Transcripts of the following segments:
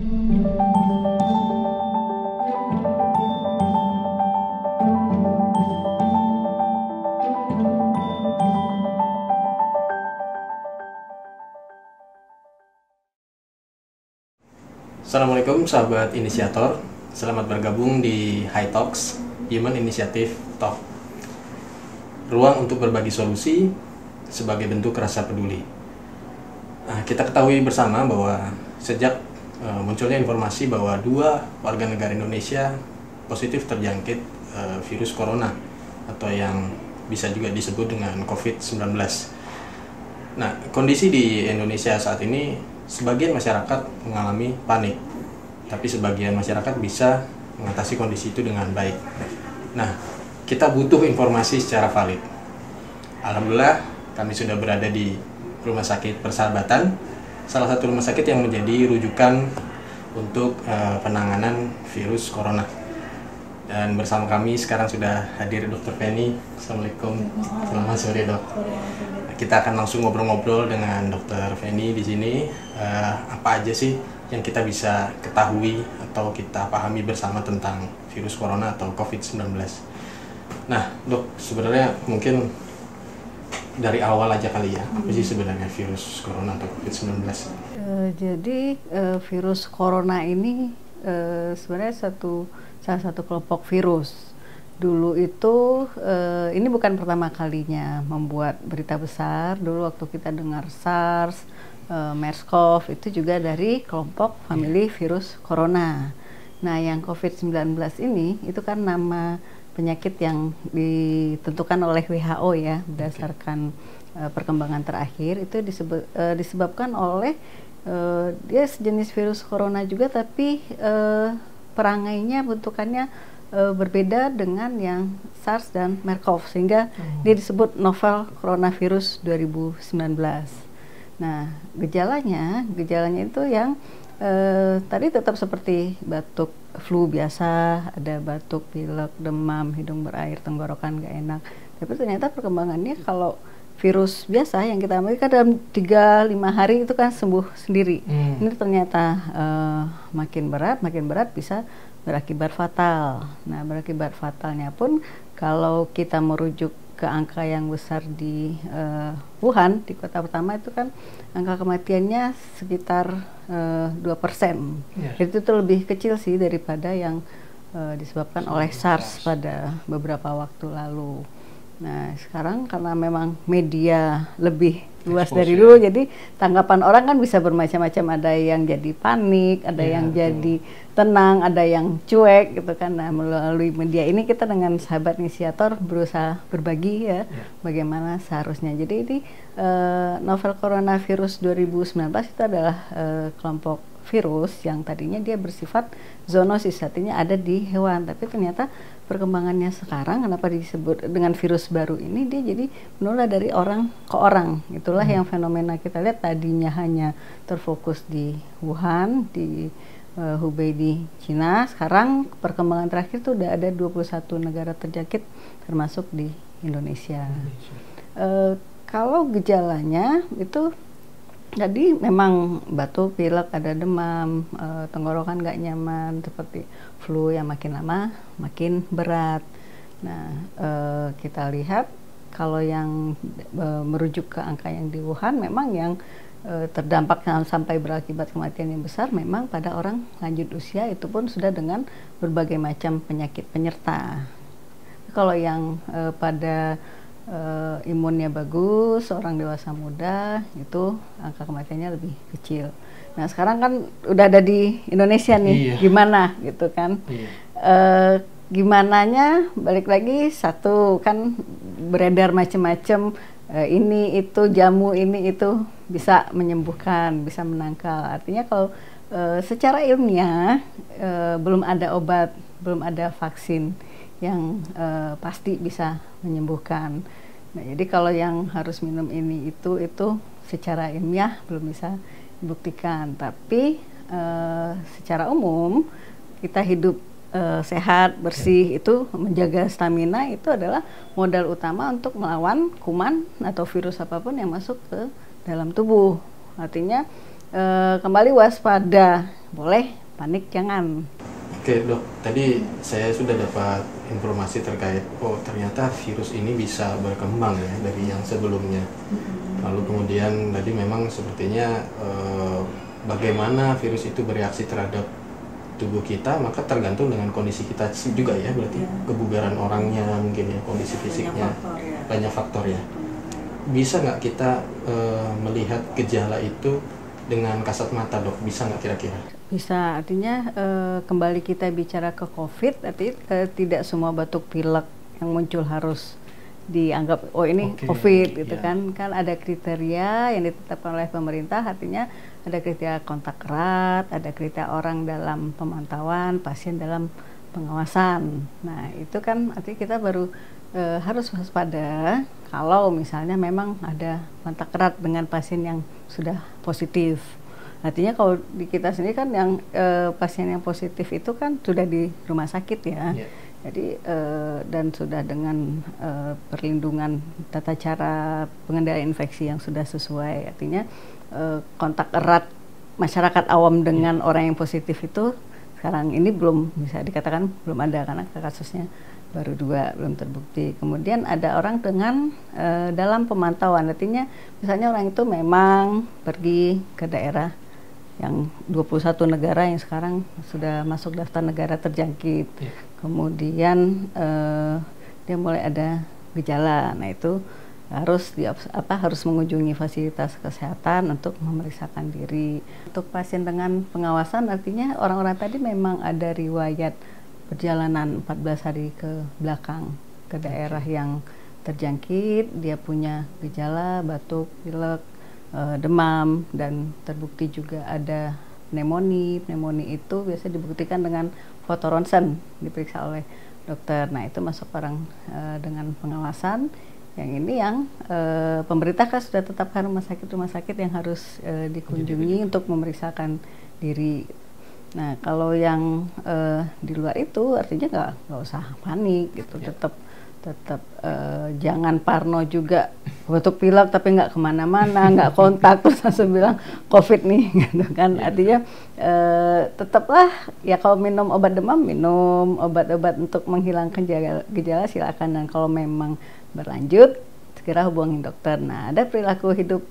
Assalamualaikum sahabat inisiator, selamat bergabung di High Talks, Human Initiative Talk. Ruang untuk berbagi solusi sebagai bentuk rasa peduli. Kita ketahui bersama bahwa sejak munculnya informasi bahwa 2 warga negara Indonesia positif terjangkit virus corona atau yang bisa juga disebut dengan COVID-19. Nah, kondisi di Indonesia saat ini sebagian masyarakat mengalami panik, tapi sebagian masyarakat bisa mengatasi kondisi itu dengan baik. Nah, kita butuh informasi secara valid. Alhamdulillah, kami sudah berada di Rumah Sakit Persahabatan, salah satu rumah sakit yang menjadi rujukan untuk penanganan virus corona. Dan bersama kami sekarang sudah hadir Dr. Penny. Assalamualaikum. Selamat sore, Dok. Kita akan langsung ngobrol-ngobrol dengan Dr. Penny di sini. Apa aja sih yang kita bisa ketahui atau kita pahami bersama tentang virus corona atau COVID-19? Nah, Dok, sebenarnya mungkin dari awal aja kali ya, apa sih sebenarnya virus corona atau COVID-19? Jadi virus corona ini sebenarnya salah satu kelompok virus. Dulu itu ini bukan pertama kalinya membuat berita besar. Dulu waktu kita dengar SARS, MERS-CoV itu juga dari kelompok famili virus corona. Nah, yang COVID-19 ini itu kan nama penyakit yang ditentukan oleh WHO ya, berdasarkan perkembangan terakhir. Itu disebabkan oleh dia sejenis virus corona juga, tapi perangainya, bentukannya berbeda dengan yang SARS dan MERS-CoV, sehingga dia disebut novel coronavirus 2019. Nah, gejalanya itu yang tadi tetap seperti batuk flu biasa, ada batuk, pilek, demam, hidung berair, tenggorokan nggak enak. Tapi ternyata perkembangannya kalau virus biasa yang kita ambil kan dalam 3-5 hari itu kan sembuh sendiri. Ini ternyata makin berat bisa berakibat fatal. Nah, berakibat fatalnya pun kalau kita merujuk ke angka yang besar di Wuhan, di kota pertama itu kan angka kematiannya sekitar 2%. Jadi itu lebih kecil sih daripada yang disebabkan oleh SARS pada beberapa waktu lalu. Nah, sekarang karena memang media lebih luas dari dulu, jadi tanggapan orang kan bisa bermacam-macam. Ada yang jadi panik, ada yang jadi tenang, ada yang cuek gitu kan. Nah, melalui media ini kita dengan sahabat inisiator berusaha berbagi ya, bagaimana seharusnya. Jadi ini novel coronavirus 2019 itu adalah kelompok virus yang tadinya dia bersifat zoonosis, artinya ada di hewan, tapi ternyata perkembangannya sekarang kenapa disebut dengan virus baru ini, dia jadi menular dari orang ke orang. Itulah yang fenomena kita lihat tadinya hanya terfokus di Wuhan, di Hubei di Cina. Sekarang perkembangan terakhir itu udah ada 21 negara terjangkit termasuk di Indonesia. Kalau gejalanya itu jadi memang batuk, pilek, ada demam, tenggorokan nggak nyaman, seperti flu yang makin lama makin berat. Nah, kita lihat kalau yang merujuk ke angka yang di Wuhan, memang yang terdampak sampai berakibat kematian yang besar memang pada orang lanjut usia, itu pun sudah dengan berbagai macam penyakit penyerta. Kalau yang pada imunnya bagus, orang dewasa muda, itu angka kematiannya lebih kecil. Nah, sekarang kan udah ada di Indonesia nih, gimana gitu kan? Gimananya balik lagi, satu kan beredar macam-macam, ini itu jamu ini itu bisa menyembuhkan, bisa menangkal. Artinya kalau secara ilmiah belum ada obat, belum ada vaksin yang pasti bisa menyembuhkan. Nah, jadi kalau yang harus minum ini itu secara ilmiah belum bisa dibuktikan. Tapi secara umum kita hidup sehat, bersih, itu menjaga stamina itu adalah modal utama untuk melawan kuman atau virus apapun yang masuk ke dalam tubuh. Artinya kembali waspada boleh, panik jangan. Oke dok, tadi saya sudah dapat informasi terkait, oh ternyata virus ini bisa berkembang ya dari yang sebelumnya. Lalu kemudian tadi memang sepertinya bagaimana virus itu bereaksi terhadap tubuh kita, maka tergantung dengan kondisi kita juga ya, berarti kebugaran orangnya mungkin ya, kondisi fisiknya, banyak faktor ya. Bisa nggak kita melihat gejala itu dengan kasat mata dok, bisa nggak kira-kira? Bisa, artinya kembali kita bicara ke COVID, artinya tidak semua batuk pilek yang muncul harus dianggap oh ini COVID gitu kan. Kan ada kriteria yang ditetapkan oleh pemerintah, artinya ada kriteria kontak erat, ada kriteria orang dalam pemantauan, pasien dalam pengawasan. Nah itu kan artinya kita baru harus waspada kalau misalnya memang ada kontak erat dengan pasien yang sudah positif. Artinya kalau di kita sendiri kan yang pasien yang positif itu kan sudah di rumah sakit ya. Jadi dan sudah dengan perlindungan tata cara pengendalian infeksi yang sudah sesuai. Artinya kontak erat masyarakat awam dengan orang yang positif itu sekarang ini belum bisa dikatakan belum ada, karena kasusnya baru 2, belum terbukti. Kemudian ada orang dengan dalam pemantauan, artinya misalnya orang itu memang pergi ke daerah yang 21 negara yang sekarang sudah masuk daftar negara terjangkit. Kemudian dia mulai ada gejala. Nah itu harus mengunjungi fasilitas kesehatan untuk memeriksakan diri. Untuk pasien dengan pengawasan artinya orang-orang tadi memang ada riwayat perjalanan 14 hari ke belakang ke daerah yang terjangkit, dia punya gejala batuk, pilek, demam, dan terbukti juga ada pneumonia. Pneumonia itu biasa dibuktikan dengan foto ronsen, diperiksa oleh dokter. Nah itu masuk orang dengan pengawasan. Yang ini yang pemerintah kan sudah tetapkan rumah sakit yang harus dikunjungi untuk memeriksakan diri. Nah kalau yang di luar itu artinya nggak usah panik gitu, tetap jangan parno juga, batuk pilek tapi nggak kemana-mana, nggak kontak terus langsung bilang COVID nih gitu kan. Artinya tetaplah ya, kalau minum obat demam, minum obat-obat untuk menghilangkan gejala silakan, dan kalau memang berlanjut segera hubungi dokter. Nah ada perilaku hidup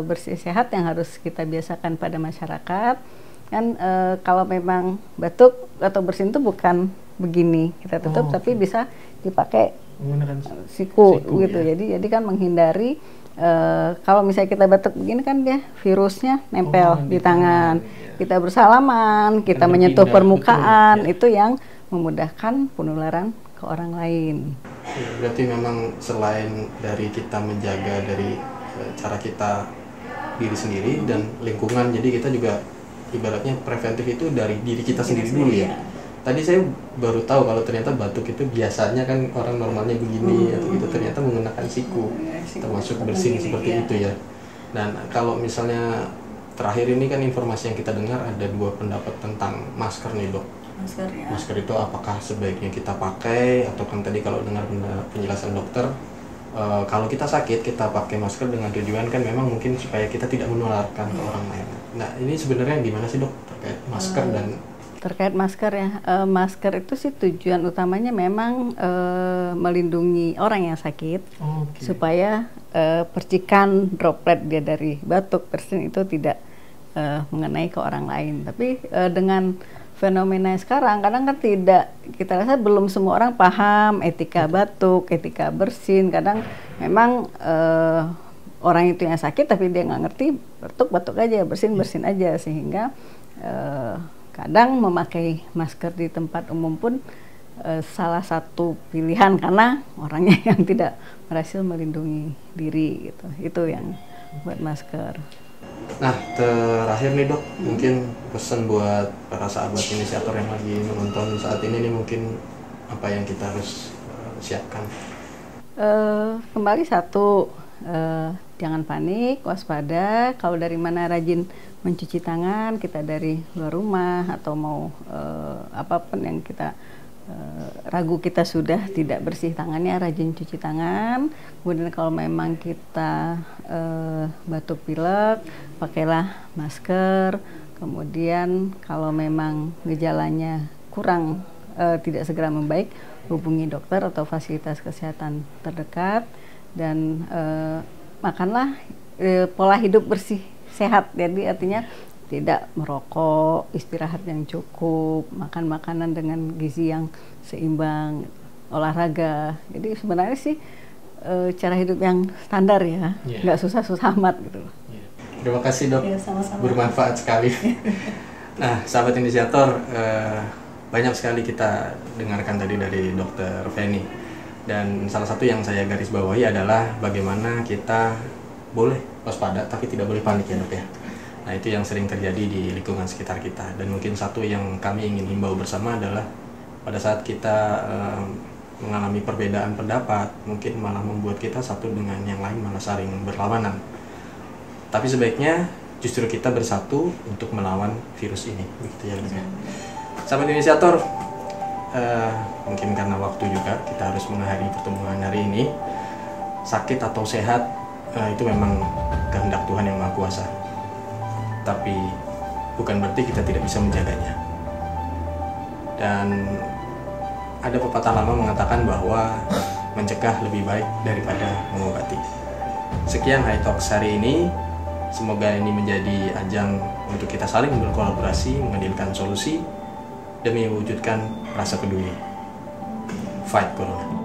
bersih sehat yang harus kita biasakan pada masyarakat kan. Kalau memang batuk atau bersin itu bukan begini kita tutup, tapi bisa dipakai siku gitu ya. Jadi kan menghindari kalau misalnya kita batuk begini kan dia virusnya nempel di tangan, kita bersalaman, kita menyentuh permukaan, itu yang memudahkan penularan ke orang lain. Berarti memang selain dari kita menjaga dari cara kita diri sendiri dan lingkungan, jadi kita juga ibaratnya preventif itu dari diri kita sendiri dulu ya. Tadi saya baru tahu kalau ternyata batuk itu biasanya kan orang normalnya begini atau gitu, ternyata menggunakan siku, termasuk bersin seperti itu ya. Dan kalau misalnya terakhir ini kan informasi yang kita dengar ada 2 pendapat tentang masker nih dok. Masker itu apakah sebaiknya kita pakai, atau kan tadi kalau dengar penjelasan dokter kalau kita sakit kita pakai masker dengan tujuan kan memang mungkin supaya kita tidak menularkan ke orang lain. Nah ini sebenarnya gimana sih dok terkait masker dan terkait masker ya, masker itu sih tujuan utamanya memang melindungi orang yang sakit, supaya percikan droplet dia dari batuk, bersin itu tidak mengenai ke orang lain. Tapi dengan fenomena sekarang kadang kan tidak, kita rasa belum semua orang paham etika batuk, etika bersin. Kadang memang orang itu yang sakit tapi dia nggak ngerti, batuk aja, bersin aja, sehingga kadang memakai masker di tempat umum pun salah satu pilihan karena orangnya yang tidak berhasil melindungi diri gitu. Itu yang buat masker. Nah terakhir nih dok, mungkin pesan buat para sahabat inisiator yang lagi menonton saat ini nih, mungkin apa yang kita harus siapkan? Kembali satu, jangan panik, waspada. Kalau dari mana rajin mencuci tangan, kita dari luar rumah atau mau apapun yang kita ragu kita sudah tidak bersih tangannya, rajin cuci tangan. Kemudian kalau memang kita batuk pilek, pakailah masker. Kemudian kalau memang gejalanya kurang tidak segera membaik, hubungi dokter atau fasilitas kesehatan terdekat dan makanlah pola hidup bersih sehat. Jadi artinya tidak merokok, istirahat yang cukup, makan makanan dengan gizi yang seimbang, olahraga. Jadi sebenarnya sih cara hidup yang standar ya, nggak susah-susah amat gitu. Terima kasih dok, sama-sama. Bermanfaat sekali. Nah, sahabat inisiator, banyak sekali kita dengarkan tadi dari Dokter Feni, dan salah satu yang saya garis bawahi adalah bagaimana kita boleh waspada tapi tidak boleh panik ya dok ya. Nah, itu yang sering terjadi di lingkungan sekitar kita, dan mungkin satu yang kami ingin himbau bersama adalah pada saat kita mengalami perbedaan pendapat, mungkin malah membuat kita satu dengan yang lain malah saling berlawanan. Tapi sebaiknya justru kita bersatu untuk melawan virus ini, begitu ya. Sahabat inisiator, mungkin karena waktu juga kita harus mengakhiri pertemuan hari ini. Sakit atau sehat itu memang kehendak Tuhan yang Maha Kuasa. Tapi bukan berarti kita tidak bisa menjaganya. Dan ada pepatah lama mengatakan bahwa mencegah lebih baik daripada mengobati. Sekian High Talks hari ini. Semoga ini menjadi ajang untuk kita saling berkolaborasi, menghadirkan solusi demi mewujudkan rasa peduli. Fight Corona.